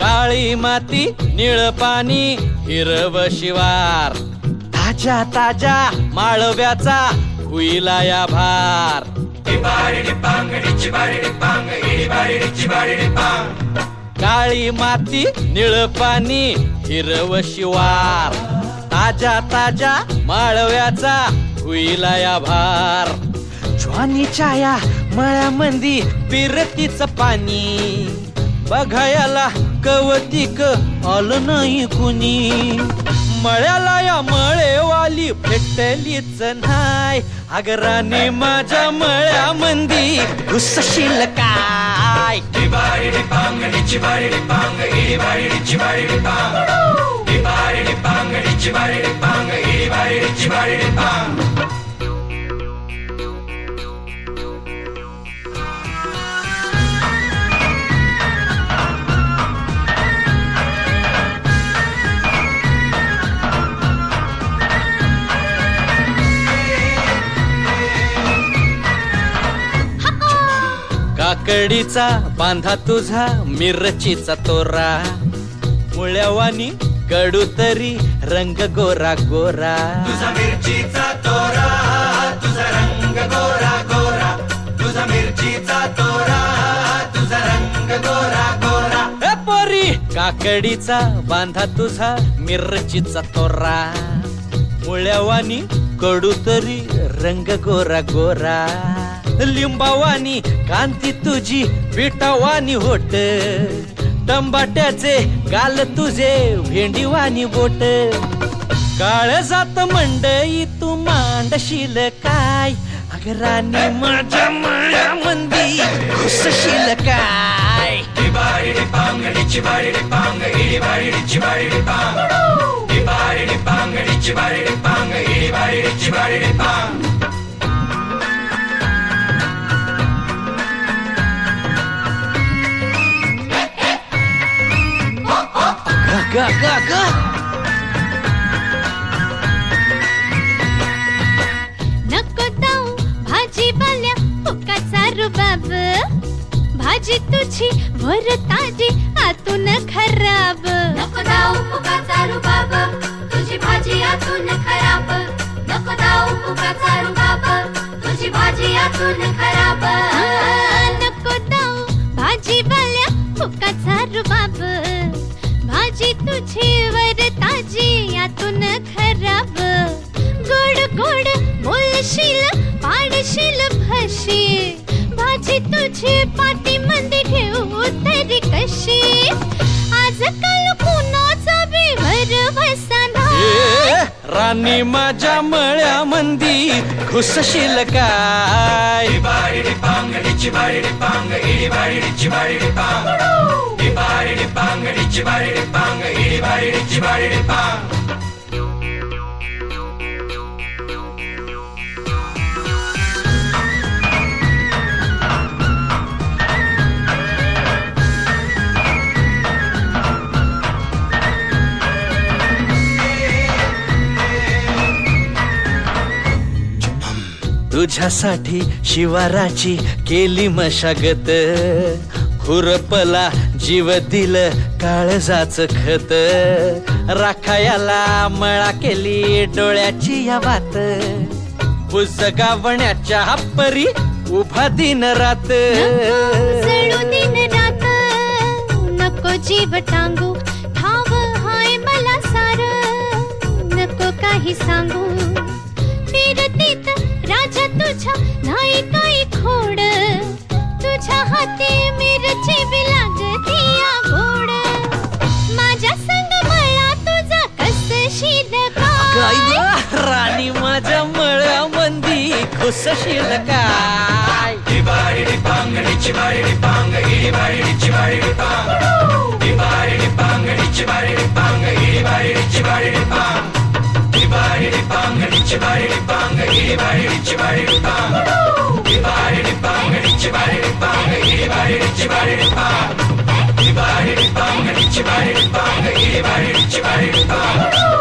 काळी माती निळ पाणी हिरव शिवार ताजा ताजा माळव्याचा हुईला या भार काळी माती निळ पाणी हिरव शिवार ताजा ताजा माळव्याचा हुईला या भार ज्वानीच्या या मळ्यामंदी पिरतीच पाणी बघायला कवतिक आलं नाही कुणी मळ्याला या मळेवाली भेटलीच नाय अगराने माझ्या मळ्यामंदी घुसशील काय काकडीचा बांधा तुझा मिरचीचा तोरा मुळ्यावानी कडू तरी रंग गोरा गोरा तुझा मिरचीचा तोरा तुझा रंग गोरा गोरा तुझा मिरचीचा तोरा तुझा रंग गोरा गोरा ए पोरी काकडीचा बांधा तुझा मिरचीचा तोरा मुळ्यावानी कडू तरी रंग गोरा गोरा लिंबावानी कांती तुझी बिटावानी होट टंबाट्याचे गाल तुझे भेंडीवानी बोट काळ जात मंडई तू मांडशील काय अगरानी माझ्या मळ्यामंदी घुसशील काय गा गा गा नको दाऊ भाजीपाल्या फुकाचा रुबाब भाजी तुझी वर ताजी आतून खराब नको दाऊ फुकाचा रुबाब तुझी भाजी आतून खराब नको दाऊ फुकाचा रुबाब तुझी भाजी आतून खराब नको दाऊ भाजीपाल्या फुकाचा रुबाब भाजी तुझी वर ताजी आतून खराब गोड गोड बोलशील पाडशील फशी भाजी तुझी पाठी मंदी ठेवू तरी कशी आजकाल कुणाचा बिवर बसना राणी माझ्या मळ्यामंदी घुसशील काय तुझ्यासाठी शिवाराची केली मशागत खुरपला जीव दिल काळजाच खत राखायाला मळा केली डोळ्याची या वात पुस्तकावण्याच्या परी उभा दिन रात जळू दिन रात नको जीव टांगू ठाव हाय मला सार नको काही सांगू फिरतीत राजा तुझ्या नाही काही खोड तुझ्या हाती मिरची बी लागती या गोड माझ्या संग मला तुझा कसशील काय राणी माझ्या मळ्यामंदी घुसशील काय Bye.